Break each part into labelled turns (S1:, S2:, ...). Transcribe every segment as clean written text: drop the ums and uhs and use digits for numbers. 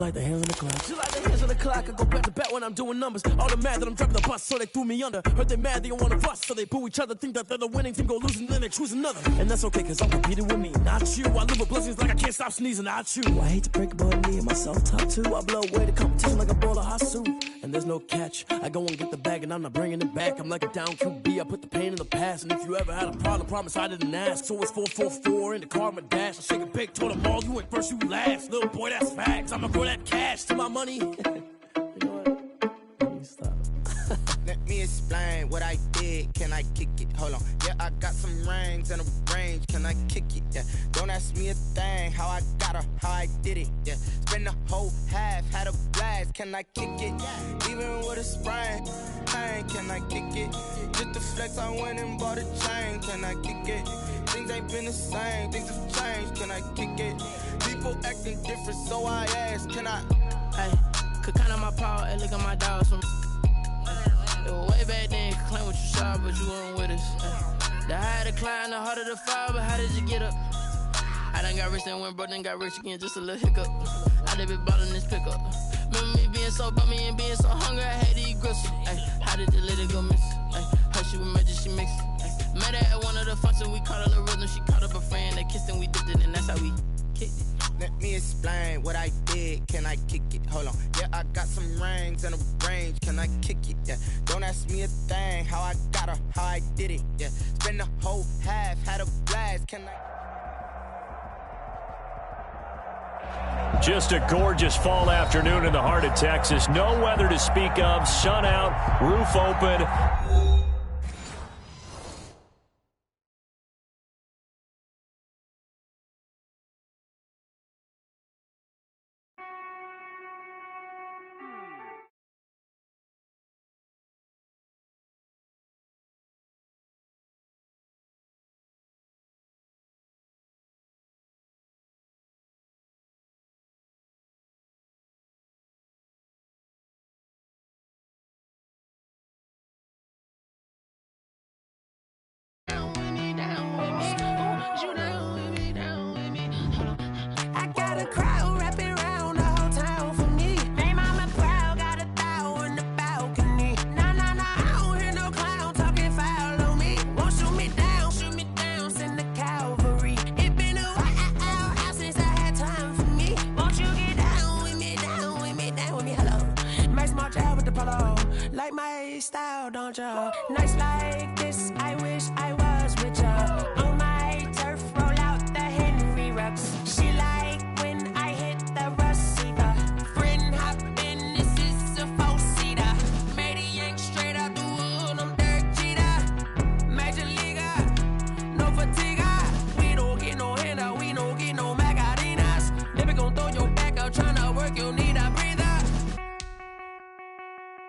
S1: Like the hands on the clock. She like the hands on the clock. I go back to back when I'm doing numbers. All the mad that I'm driving the bus, so they threw me under. Heard they mad, they don't want to bust, so they boo each other. Think that they're the winning team, go losing, then they choose another. And that's okay, cause I'm competing with me, not you. I live with blessings like I can't stop sneezing, not you. I hate to break it, but me and myself top two. I blow away the competition like a bowl of hot soup. And there's no catch. I go and get the bag, and I'm not bringing it back. I'm like a down QB. I put the pain in the past. And if you ever had a problem, promise I didn't ask. So it's 444 in the car, my dash. I shake a big, told them all, you ain't first, you last. Little boy, that's facts. I'ma grow that cash to my money. You know what? Let me stop.
S2: Let me explain what I did. Can I kick it? Hold on. Yeah, I got some rings and a range. Can I kick it? Yeah. Don't ask me a thing. How I got her, how I did it. Yeah. Spend the whole half, had a blast. Can I kick it? Even with a sprain. Pain, can I kick it? Just to flex, I went and bought a chain. Can I kick it? Things ain't been the same. Things have changed. Can I kick it? People acting different, so I ask. Can I?
S3: Hey, could count on my power and look at my dogs from. It was way back then, could claim what you saw, but you weren't with us. The higher the climb, the harder the fall, but how did you get up? I done got rich and went broke, then got rich again, just a little hiccup. I done been ballin' this pickup. Remember me being so bummy and being so hungry, I had to eat gristle. Ay, how did the lady go miss? Ay, her she was magic, she mixed. Ay, met her at one of the functions, we caught her the rhythm, she caught up a friend, they kissed and we dipped it, and that's how we kicked it.
S2: Let me explain what I did. Can I kick it? Hold on. Yeah, I got some rings and a range. Can I kick it? Yeah. Don't ask me a thing. How I got her, how I did it. Yeah. Spend the whole half, had a blast. Can I?
S4: Just a gorgeous fall afternoon in the heart of Texas. No weather to speak of. Sun out, roof open.
S5: Like my style, don't ya? Nights like this, I wish I was with ya. On my turf, roll out the Henry rocks. She like when I hit the receiver. Friend hop in, this is a four-seater. Made a yank straight out the wood, I'm Derek Jeter. Major leaguer, no fatigue. We don't get no handout, we don't get no Macarinas. Never gon' throw your back out, tryna work, you need a breather.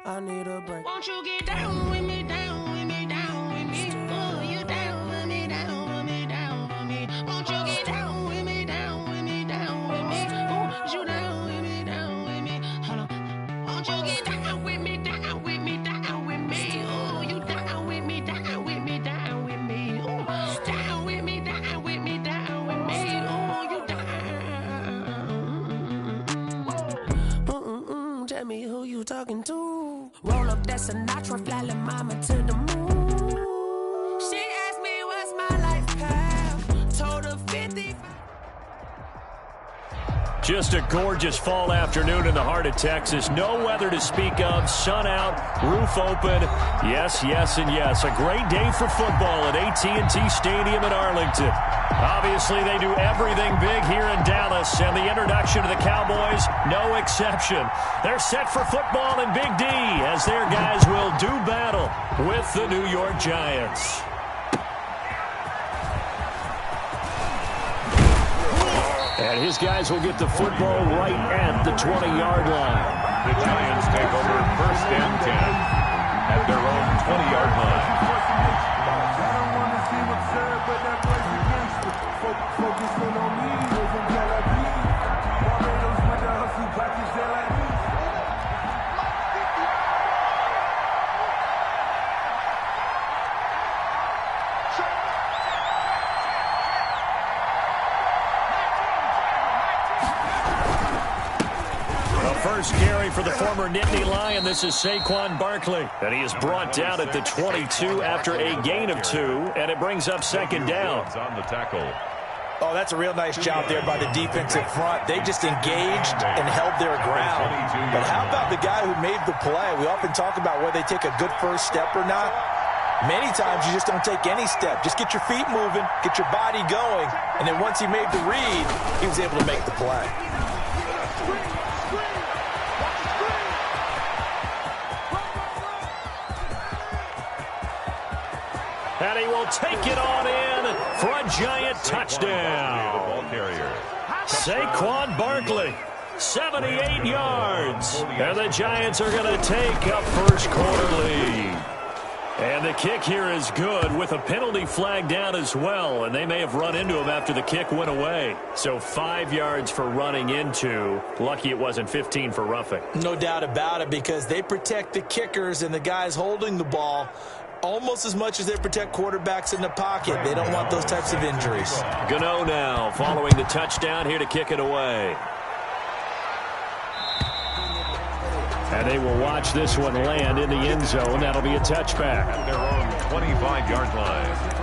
S5: I need a break.
S3: Won't you get down with me, down with me, down with me? Oh, you down with me, down with me, down with me. Won't you get down with me, down with me, down with me? Oh, you down with me, down with me? Hold on. Won't you get down with me, down with me, down with me? Oh, you down with me, down with me, down with me? Oh, down with me, down with me, down with me? Oh, you
S5: down. Tell me who you talking to. Roll up that Sinatra, fly la mama to the moon. She asked me what's my life path. Told her 50.
S4: Just a gorgeous fall afternoon in the heart of Texas. No weather to speak of. Sun out, roof open. Yes, yes, and yes. A great day for football at AT&T Stadium in Arlington. Obviously, they do everything big here in Dallas, and the introduction to the Cowboys, no exception. They're set for football in Big D as their guys will do battle with the New York Giants. And his guys will get the football right at the 20-yard line.
S6: The Giants take over first and 10 at their own 20-yard line.
S7: Focusing on me, wasn't that Barbados with the hustle, practice that like me.
S4: first carry for the former Nittany Lion. This is Saquon Barkley. And he is brought down at the 22 after a gain of 2, and it brings up second down.
S6: On the tackle.
S8: Oh, that's a real nice job there by the defensive front. They just engaged and held their ground. But how about the guy who made the play? We often talk about whether they take a good first step or not. Many times you just don't take any step. Just get your feet moving, get your body going, and then once he made the read, he was able to make the play.
S4: And he will take it on in for a giant touchdown. Saquon Barkley, 78 yards. And the Giants are going to take a first quarter lead. And the kick here is good with a penalty flag down as well. And they may have run into him after the kick went away. So 5 yards for running into. Lucky it wasn't 15 for roughing.
S8: No doubt about it, because they protect the kickers and the guys holding the ball almost as much as they protect quarterbacks in the pocket. They don't want those types of injuries.
S4: Gano now following the touchdown here to kick it away. And they will watch this one land in the end zone. That'll be a touchback.
S6: At their own 25-yard line.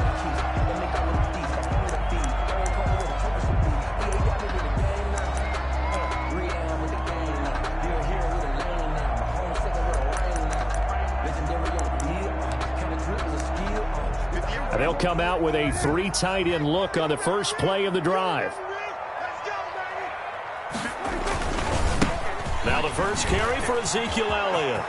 S4: And they'll come out with a 3 tight end look on the first play of the drive. Now the first carry for Ezekiel Elliott.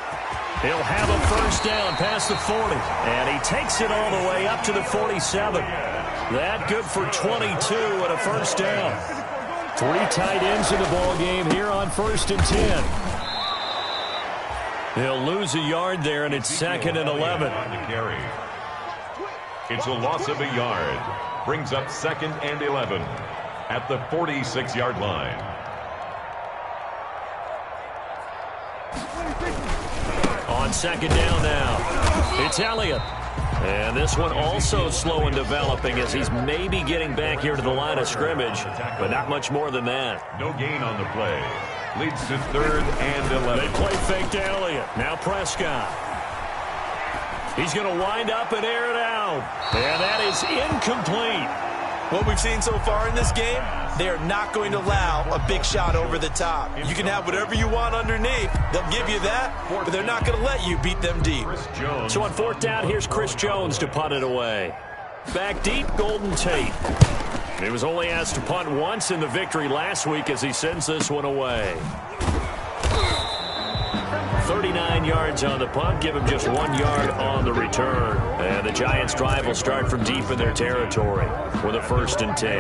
S4: He'll have a first down past the 40. And he takes it all the way up to the 47. That good for 22 and a first down. 3 tight ends in the ball game here on 1st and 10. He'll lose a yard there, and it's 2nd and 11.
S6: It's a loss of a yard. Brings up 2nd and 11 at the 46-yard line.
S4: On 2nd down now, it's Elliott. And this one also slow in developing as he's maybe getting back here to the line of scrimmage, but not much more than that.
S6: No gain on the play. Leads to 3rd and 11.
S4: They play fake to Elliott. Now Prescott. He's going to wind up and air it out. And that is incomplete.
S8: What we've seen so far in this game, they are not going to allow a big shot over the top. You can have whatever you want underneath. They'll give you that, but they're not going to let you beat them deep.
S4: So on 4th down, here's Chris Jones to punt it away. Back deep, Golden Tate. He was only asked to punt once in the victory last week as he sends this one away. 39 yards on the punt, give him just 1 yard on the return. And the Giants' drive will start from deep in their territory with a 1st and 10.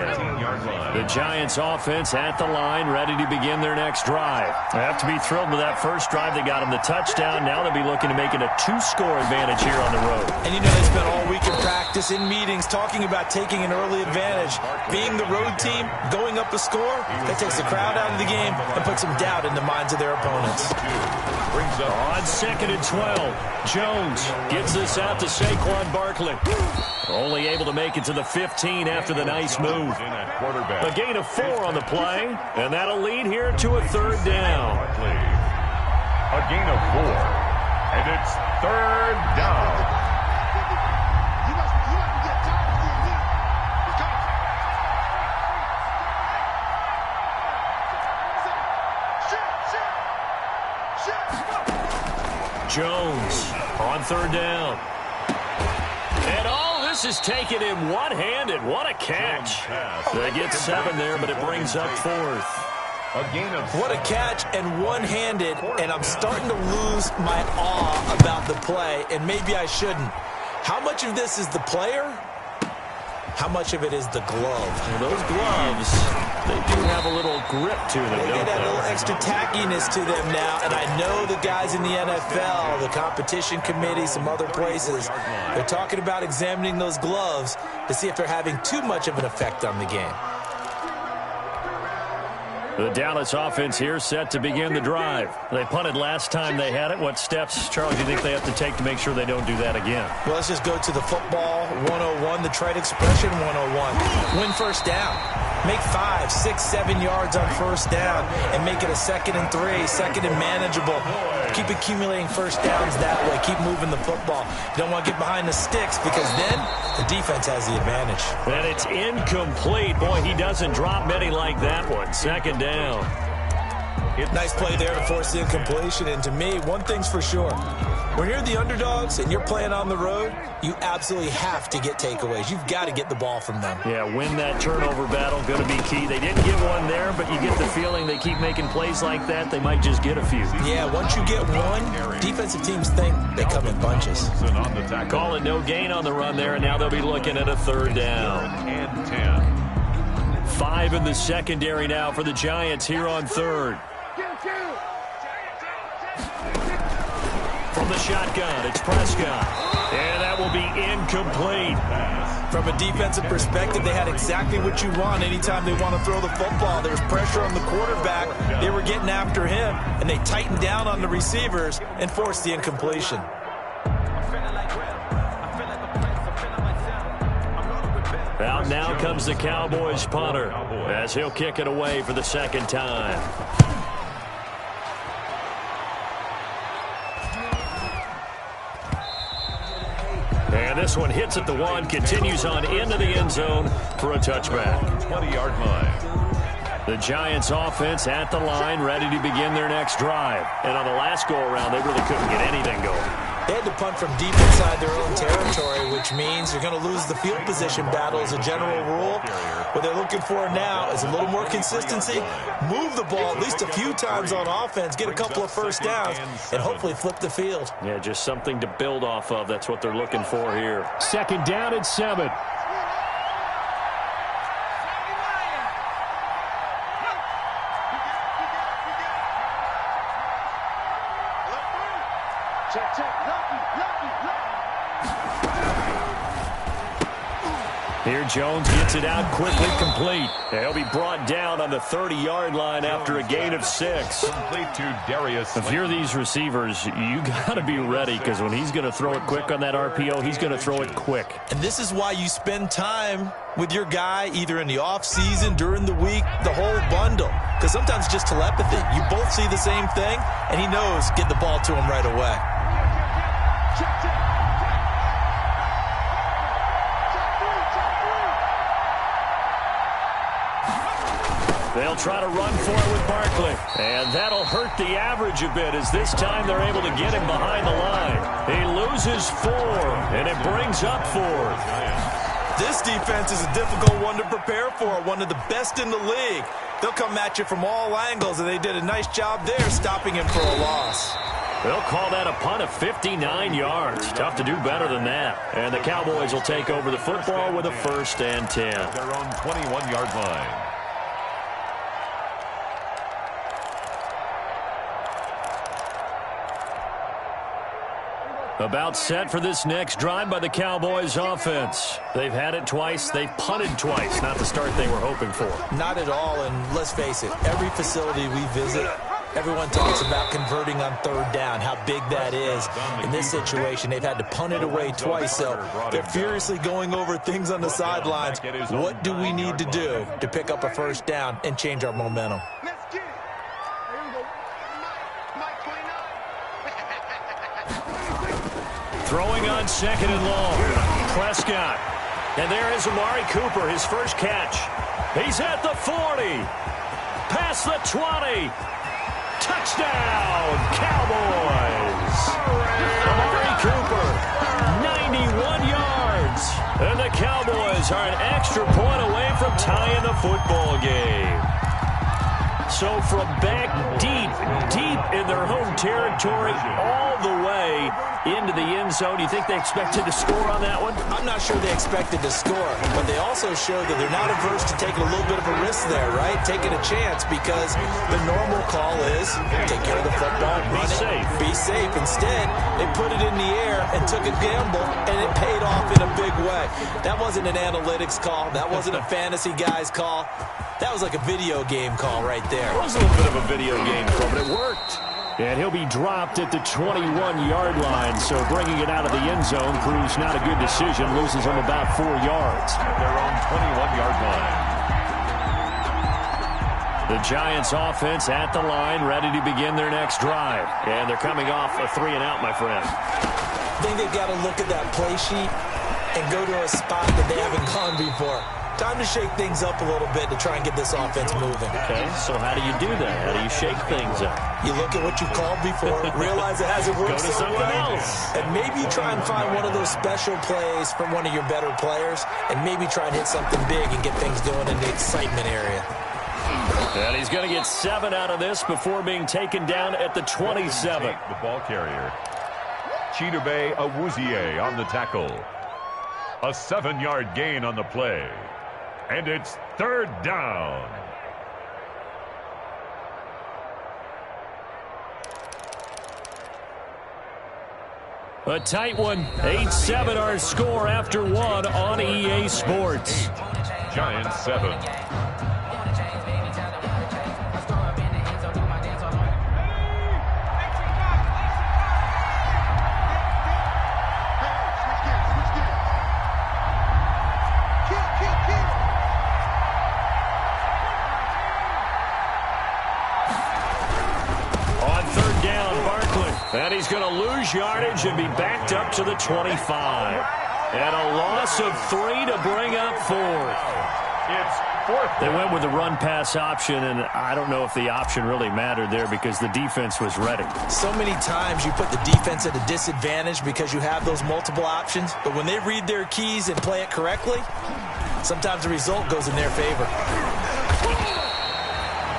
S4: The Giants' offense at the line, ready to begin their next drive. They have to be thrilled with that first drive. They got them the touchdown. Now they'll be looking to make it a 2-score advantage here on the road.
S8: And you know, they spent all week in practice, in meetings, talking about taking an early advantage. Being the road team, going up a score, that takes the crowd out of the game and puts some doubt in the minds of their opponents.
S4: On 2nd and 12, Jones gets this out to Saquon Barkley. Only able to make it to the 15 after the nice move. A gain of 4 on the play, and that'll lead here to a 3rd down.
S6: A gain of 4, and it's 3rd down.
S4: Jones on 3rd down. And all this is taken in one-handed. What a catch. They get 7 there, but it brings up 4th.
S6: A gain of
S8: what a catch and one-handed, and I'm starting to lose my awe about the play, and maybe I shouldn't. How much of this is the player? How much of it is the glove?
S4: And those gloves, they do have a little grip to them,
S8: They
S4: don't
S8: got
S4: they?
S8: a little extra tackiness to them now, and I know the guys in the NFL, the competition committee, some other places, they're talking about examining those gloves to see if they're having too much of an effect on the game.
S4: The Dallas offense here set to begin the drive. They punted last time they had it. What steps, Charles, do you think they have to take to make sure they don't do that again?
S8: Well, let's just go to the football 101, the trade expression 101. Win first down. Make 5, 6, 7 yards on first down and make it a 2nd and 3, 2nd and manageable. Keep accumulating first downs that way. Keep moving the football. You don't want to get behind the sticks because then the defense has the advantage.
S4: And it's incomplete. Boy, he doesn't drop many like that one. 2nd down.
S8: Nice play there to force the incompletion. And to me, one thing's for sure. When you're the underdogs and you're playing on the road, you absolutely have to get takeaways. You've got to get the ball from them.
S4: Yeah, win that turnover battle, going to be key. They didn't get one there, but you get the feeling they keep making plays like that, they might just get a few.
S8: Yeah, once you get one, defensive teams think they come in bunches.
S4: Calling no gain on the run there, and now they'll be looking at a 3rd down.
S6: And 10.
S4: 5 in the secondary now for the Giants here on 3rd. From the shotgun, it's Prescott. And that will be incomplete.
S8: From a defensive perspective, they had exactly what you want anytime they want to throw the football. There was pressure on the quarterback. They were getting after him, and they tightened down on the receivers and forced the incompletion.
S4: Out now comes the Cowboys punter as he'll kick it away for the 2nd time. And this one hits at the 1, continues on into the end zone for a touchback.
S6: 20-yard line.
S4: The Giants offense at the line, ready to begin their next drive. And on the last go-around, they really couldn't get anything going.
S8: They had to punt from deep inside their own territory, which means you're going to lose the field position battle as a general rule. What they're looking for now is a little more consistency, move the ball at least a few times on offense, get a couple of first downs, and hopefully flip the field.
S4: Yeah, just something to build off of. That's what they're looking for here. 2nd down and 7. Here Jones gets it out quickly, complete. And he'll be brought down on the 30-yard line after a gain of 6.
S6: Complete to Darius.
S4: If you're these receivers, you got to be ready because when he's going to throw it quick on that RPO, he's going to throw it quick.
S8: And this is why you spend time with your guy either in the offseason, during the week, the whole bundle. Because sometimes it's just telepathy. You both see the same thing, and he knows get the ball to him right away.
S4: They'll try to run for it with Barkley. And that'll hurt the average a bit as this time they're able to get him behind the line. He loses 4, and it brings up 4th.
S8: This defense is a difficult one to prepare for, one of the best in the league. They'll come at you from all angles, and they did a nice job there stopping him for a loss.
S4: They'll call that a punt of 59 yards. Tough to do better than that. And the Cowboys will take over the football with a 1st and 10.
S6: Their own 21-yard line.
S4: About set for this next drive by the Cowboys offense. They've had it twice. They've punted twice. Not the start they were hoping for.
S8: Not at all, and let's face it, every facility we visit, everyone talks about converting on 3rd down, how big that is. In this situation, they've had to punt it away twice, so they're furiously going over things on the sidelines. What do we need to do to pick up a 1st down and change our momentum?
S4: Throwing on 2nd and long. Prescott. And there is Amari Cooper, his first catch. He's at the 40. Past the 20. Touchdown, Cowboys. Amari Cooper, 91 yards. And the Cowboys are an extra point away from tying the football game. So from back deep in their home territory, all the way into the end zone, do you think they expected to score on that one?
S8: I'm not sure they expected to score, but they also showed that they're not averse to taking a little bit of a risk there, right? Taking a chance because the normal call is take care of the football, run it, be safe. Instead, they put it in the air and took a gamble, and it paid off in a big way. That wasn't an analytics call. That wasn't a fantasy guy's call. That was like a video game call right there.
S4: It was a little bit of a video game call, but it worked. And he'll be dropped at the 21-yard line, so bringing it out of the end zone proves not a good decision. Loses him about 4 yards.
S6: Their own 21-yard line.
S4: The Giants offense at the line, ready to begin their next drive. And they're coming off a 3-and-out, my friend.
S8: I think they've got to look at that play sheet and go to a spot that they haven't gone before. Time to shake things up a little bit to try and get this offense moving.
S4: Okay, so how do you do that? How do you shake things up?
S8: You look at what you called before, realize it hasn't worked
S4: Go to something else.
S8: And maybe try and find one of those special plays from one of your better players, and maybe try and hit something big and get things going in the excitement area.
S4: And he's going to get 7 out of this before being taken down at the 27.
S6: The ball carrier. Chidobe Awuzie on the tackle. A 7-yard gain on the play. And it's 3rd down.
S4: A tight one. 8-7 our score after 1 on EA Sports.
S6: Giants 7.
S4: And he's going to lose yardage and be backed up to the 25. And a loss of 3 to bring up 4th.
S6: It's 4th.
S4: They went with the run-pass option, and I don't know if the option really mattered there because the defense was ready.
S8: So many times you put the defense at a disadvantage because you have those multiple options, but when they read their keys and play it correctly, sometimes the result goes in their favor.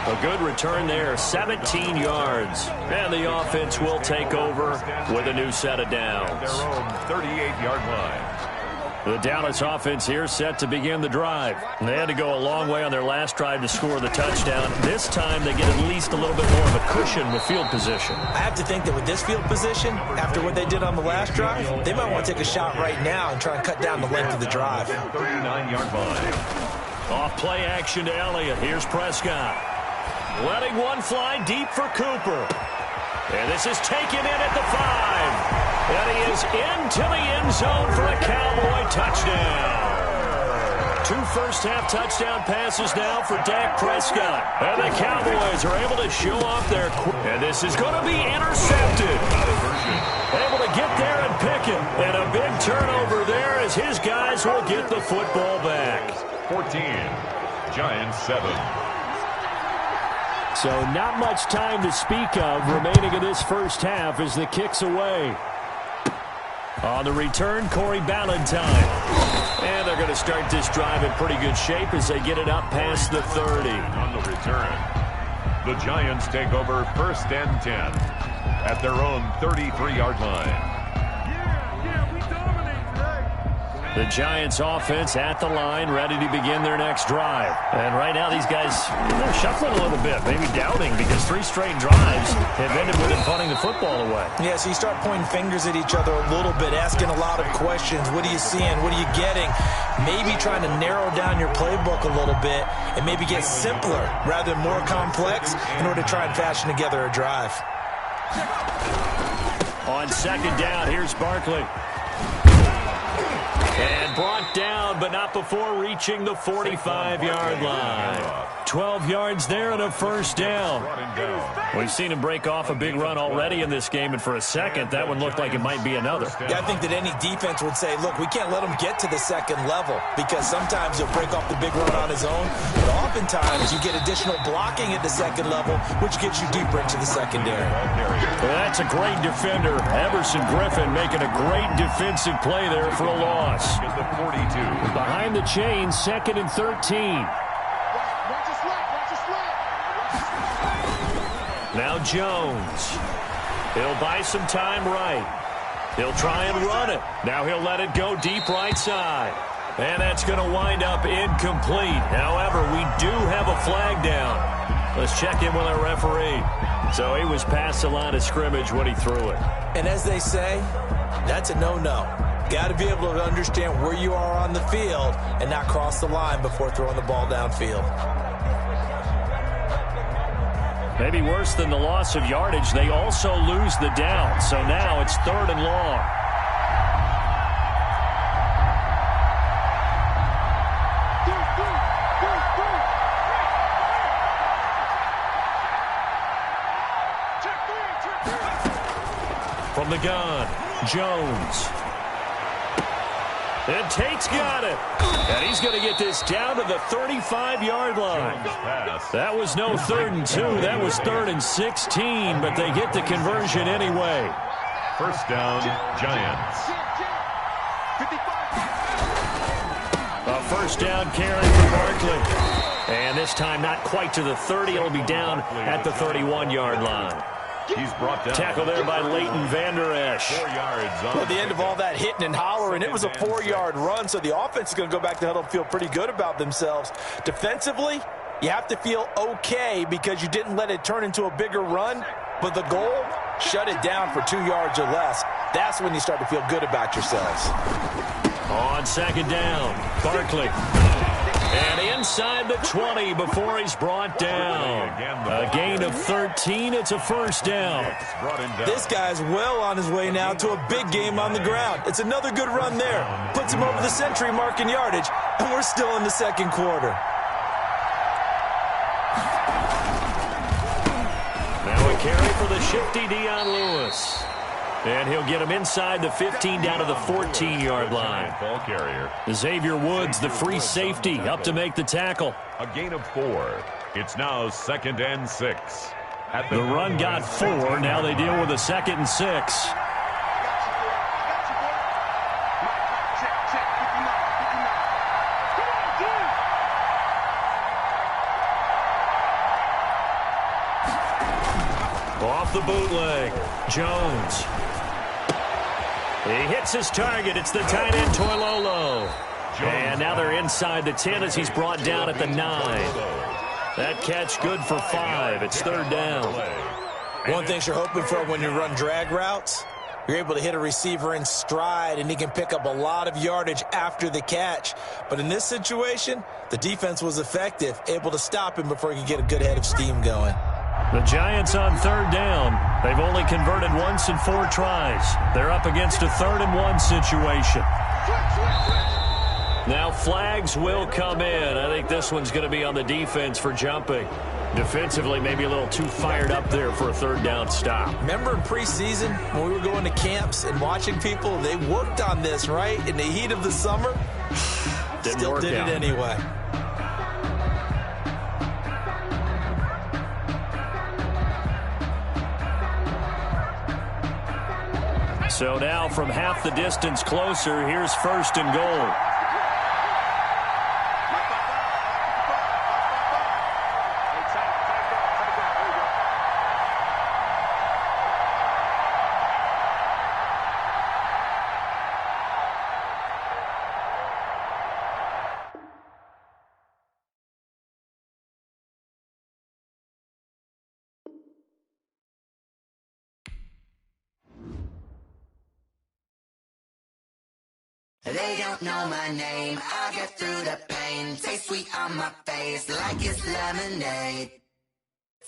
S4: A good return there, 17 yards. And the offense will take over with a new set of downs.
S6: Their own 38-yard line.
S4: The Dallas offense here set to begin the drive. They had to go a long way on their last drive to score the touchdown. This time they get at least a little bit more of a cushion with field position. I
S8: have to think that with this field position, after what they did on the last drive, they might want to take a shot right now and try and cut down the length of the drive.
S6: 39-yard line.
S4: Off play action to Elliott. Here's Prescott. Letting one fly deep for Cooper. And this is taken in at the 5. And he is into the end zone for a Cowboy touchdown. 2 first-half touchdown passes now for Dak Prescott. And the Cowboys are able to show off their... And this is going to be intercepted. Able to get there and pick it. And a big turnover there as his guys will get the football back.
S6: 14. Giants 7.
S4: So not much time to speak of remaining in this first half as the kick's away. On the return, Corey Ballantyne. And they're going to start this drive in pretty good shape as they get it up past the 30.
S6: On the return, the Giants take over 1st and 10 at their own 33-yard line.
S4: The Giants offense at the line, ready to begin their next drive. And right now these guys, they're shuffling a little bit, maybe doubting because 3 straight drives have ended with them punting the football away.
S8: Yeah, so you start pointing fingers at each other a little bit, asking a lot of questions. What are you seeing? What are you getting? Maybe trying to narrow down your playbook a little bit and maybe get simpler rather than more complex in order to try and fashion together a drive.
S4: On 2nd down, here's Barkley. And brought down, but not before reaching the 45-yard line. 12 yards there and a 1st down. We've seen him break off a big run already in this game, and for a second, that one looked like it might be another.
S8: Yeah, I think that any defense would say, look, we can't let him get to the 2nd level because sometimes he'll break off the big run on his own, but oftentimes you get additional blocking at the 2nd level, which gets you deeper into the secondary.
S4: Well, that's a great defender. Everson Griffin making a great defensive play there for a loss.
S6: The 42.
S4: Behind the chains, 2nd and 13. Now Jones. He'll buy some time right. He'll try and run it. Now he'll let it go deep right side. And that's going to wind up incomplete. However, we do have a flag down. Let's check in with our referee. So he was past the line of scrimmage when he threw it.
S8: And as they say, that's a no-no. Got to be able to understand where you are on the field and not cross the line before throwing the ball downfield.
S4: Maybe worse than the loss of yardage, they also lose the down. So now it's 3rd and long. From the gun, Jones. And Tate's got it. And he's going to get this down to the 35-yard line. That was no 3rd and 2. That was 3rd and 16, but they get the conversion anyway.
S6: First down, Giants.
S4: A first down carry for Barkley. And this time not quite to the 30. It'll be down at the 31-yard line.
S6: He's brought down.
S4: Tackle there by Leighton Vander Esch.
S6: 4 yards on
S8: Well, at the end of all that hitting and hollering, it was a 4-yard run, so the offense is going to go back to the huddle and feel pretty good about themselves. Defensively, you have to feel okay because you didn't let it turn into a bigger run, but the goal, shut it down for 2 yards or less. That's when you start to feel good about yourselves.
S4: On second down, Barkley. And inside the 20 before he's brought down. A gain of 13. It's a first down.
S8: This guy's well on his way now to a big game on the ground. It's another good run there. Puts him over the century mark in yardage, and we're still in the second quarter.
S4: Now a carry for the shifty Dion Lewis. And he'll get him inside the 15 down to the 14-yard line.
S6: Ball carrier.
S4: Xavier Woods, the free safety, up to make the tackle.
S6: A gain of 4. It's now 2nd and 6.
S4: The run got 4. Now they deal with a 2nd and 6. Off the bootleg, Jones. He hits his target. It's the tight end, Toilolo. And now they're inside the 10 as he's brought down at the 9. That catch good for 5. It's 3rd down.
S8: One thing you're hoping for when you run drag routes, you're able to hit a receiver in stride, and he can pick up a lot of yardage after the catch. But in this situation, the defense was effective, able to stop him before he could get a good head of steam going.
S4: The Giants on 3rd down. They've only converted once in 4 tries. They're up against a 3rd and 1 situation. Now flags will come in. I think this one's going to be on the defense for jumping. Defensively, maybe a little too fired up there for a 3rd down stop.
S8: Remember in preseason when we were going to camps and watching people, they worked on this, right? In the heat of the summer, still did it anyway.
S4: So now from half the distance closer, here's 1st and goal.
S9: They don't know my name, I get through the pain. Taste sweet on my face like it's lemonade.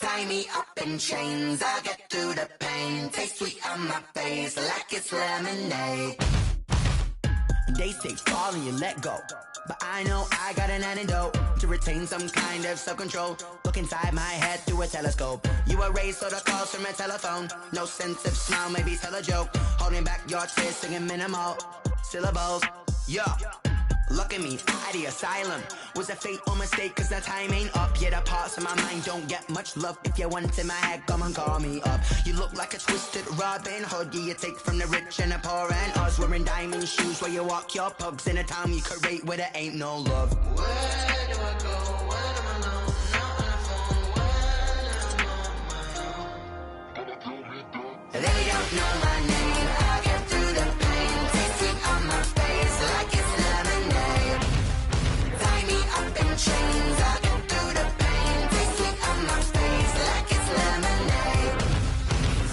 S9: Tie me up in chains, I get through the pain. Taste sweet on my face like it's lemonade.
S2: They say fall and you let go, but I know I got an antidote to retain some kind of self-control. Look inside my head through a telescope. You erase all the calls from a telephone. No sense of smile, maybe tell a joke. Holding back your tears, singing minimal syllables. Yeah, look at me, out of the asylum. Was a fate or mistake, cause the time ain't up. Yeah, the parts of my mind don't get much love. If you want in my head, come and call me up. You look like a twisted Robin Hood. Yeah, you take from the rich and the poor and us. Wearing diamond shoes where you walk your pugs. In a town you create where there ain't no love. Where do I go? Where am I alone? Not on the phone when I'm on my own. They don't know my name, I get through the pain. Taste sweet on my face like it's lemonade. Tie me up in chains, I get through the pain. Taste sweet on my face like it's lemonade.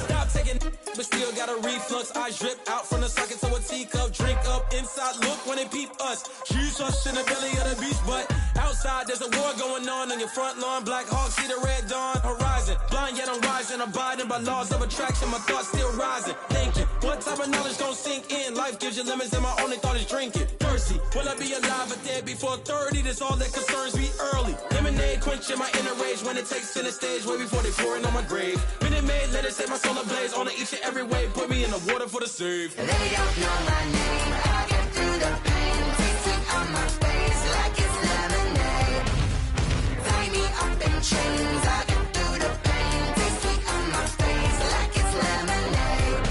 S1: Stop taking but still got a reflux. Eyes drip out from the socket to a teacup. Drink up inside, look when they peep us. Jesus in the belly of the beast, but Outside, there's a war going on your front lawn. Black Hawk, see the red dawn horizon. Blind yet I'm rising, abiding by laws of attraction. My thoughts still rising, thinking. What type of knowledge gon' sink in? Life gives you lemons and my only thought is drinking. Thirsty, will I be alive or dead before 30? That's all that concerns me early. Lemonade quenching my inner rage when it takes center stage way before they pour it on my grave. Minute Maid, let it set my soul ablaze on each and every way. Put me in the water for the save.
S9: They don't know my name. I get through the pain. Taste sweet on my face like it's lemonade. Tie me up in chains. I get through the pain. Taste sweet on my face like it's lemonade.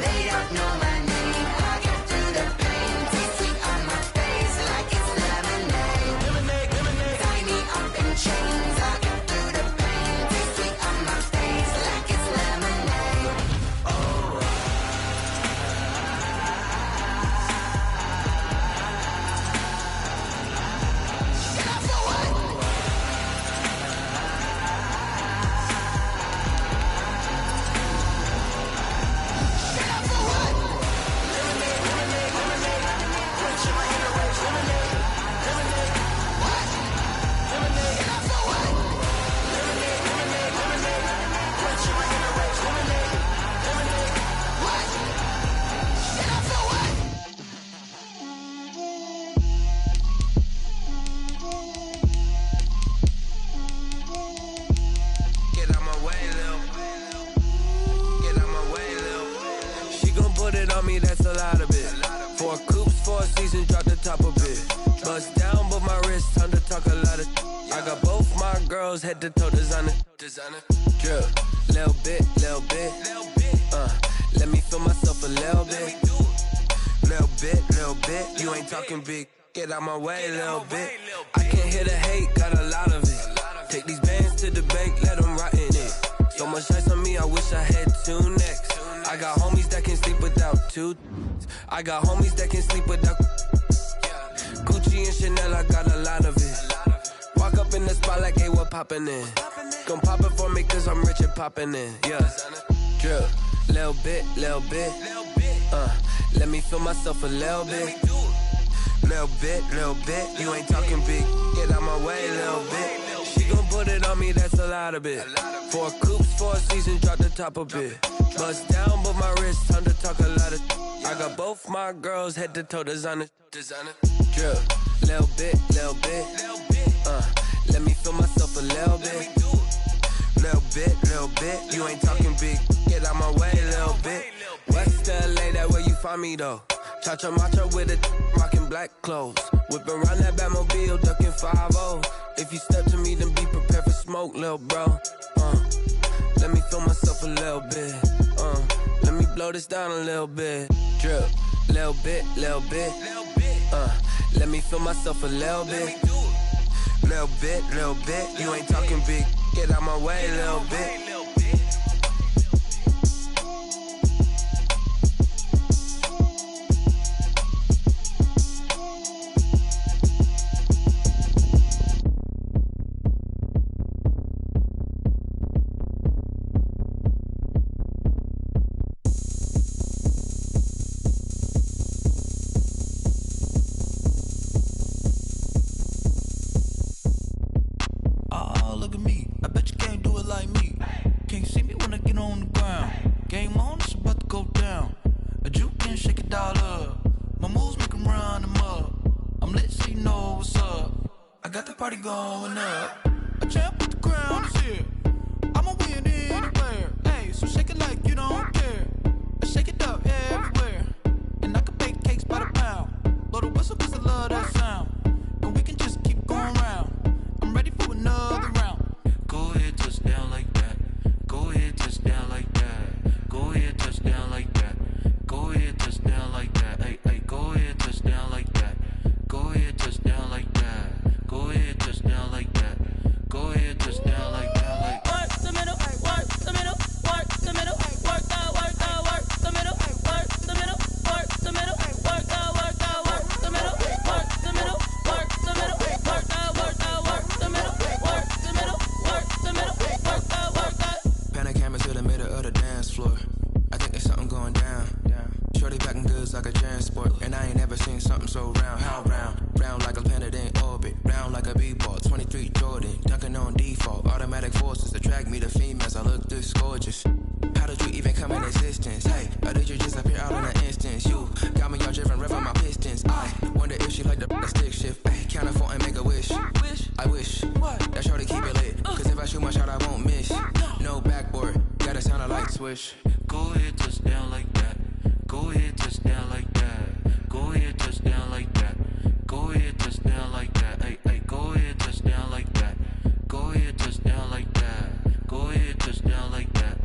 S9: They don't know my name. I get through the pain. Taste sweet on my face like it's lemonade.
S1: Lemonade, lemonade.
S9: Tie me up in chains. I get through the pain. Taste sweet on my face like it's lemonade.
S10: Get out my way, Lil. Get out my way, Lil. She gon' put it on me, that's a lot of it. 4 coops, 4 seasons, drop the top of it. Bust down, but my wrist, time to talk a lot of. I got both my girls, head to toe designer. Drip, little bit, little bit. Let me feel myself a little bit. Little bit. You ain't talking big. Get out my way, little bit. I can't hear the hate, got a lot of it. Take these bands to the bank, let them rot in it. So much ice on me, I wish I had 2 necks. I got homies that can sleep without 2. I got homies that can sleep without Gucci and Chanel, I got a lot of it. Walk up in the spot like, hey, what poppin' in? Gon' pop it for me cause I'm rich and poppin' in, yeah. Drip, little bit. Let me feel myself a little bit. Little bit. You ain't talking big. Get out my way, little bit. She gon' put it on me, that's a lot of it. 4 coops, 4 seasons, drop the top of it. Bust down, but my wrist, time to talk a lot of. I got both my girls, head to toe designer. Drip, little bit. Let me feel myself a little bit. Little bit. You ain't talking big. Get out my way, little bit. West LA, that where you find me though. Cha-cha matcha with it, rockin' black clothes. Whip around that Batmobile, ducking 5-0. If you step to me, then be prepared for smoke, lil' bro. Let me feel myself a little bit. Let me blow this down a little bit. Drip, little bit. Let me feel myself a little bit. Little bit. You ain't talking big. Get out my way, little bit.
S11: Look at me, I bet you can't do it like me. Can't see me when I get on the ground. Game on, it's about to go down. A juke and shake it all up. My moves make them run them up. I'm lit so you know what's up. I got the party going up. A champ with the crown is here. I'ma win anywhere. Hey, so shake it like you don't care. I shake it up everywhere. And I can bake cakes by the pound. Blow the whistle cause I love that sound. And we can just keep going round. I'm ready for another round. Go ahead, touch down like that. Go ahead, touch down like that. Go ahead, touch down like that. Go ahead, touch down like that. Hey, go ahead, touch down like that. Go ahead, touch down like that. Go ahead, touch down like that. Go ahead, touch down like that.
S10: disappear out in an instance. You got me all driven, revving my pistons. I wonder if she like the stick shift. Ay, count a phone and make a wish. I wish that shorty keep it lit. Cause if I shoot my shot, I won't miss. No backboard, gotta sound a light switch.
S11: Go ahead, touch down like that. Go ahead, touch down like that. Go ahead, touch down like that. Go ahead, touch down like that. Ay, ay, go ahead, touch down like that. Go ahead, touch down like that. Go ahead, touch down like that.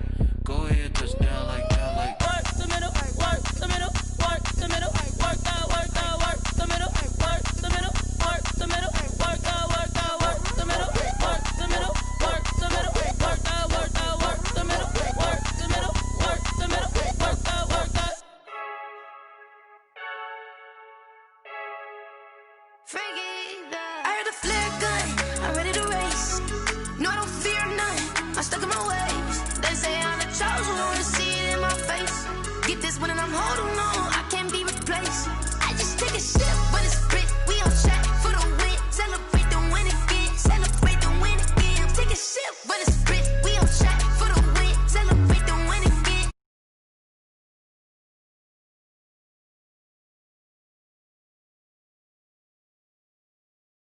S11: Go ahead, touch down like that. Like
S3: work the middle, work the middle, work the middle, work that, work the middle, work the middle, work the middle, work that, work the middle, work the middle, work the middle, work that, work the middle, work the middle, work the middle, work that, work that.
S5: I heard the flare gun, I'm ready to race. No, I don't fear none. I'm stuck in my way.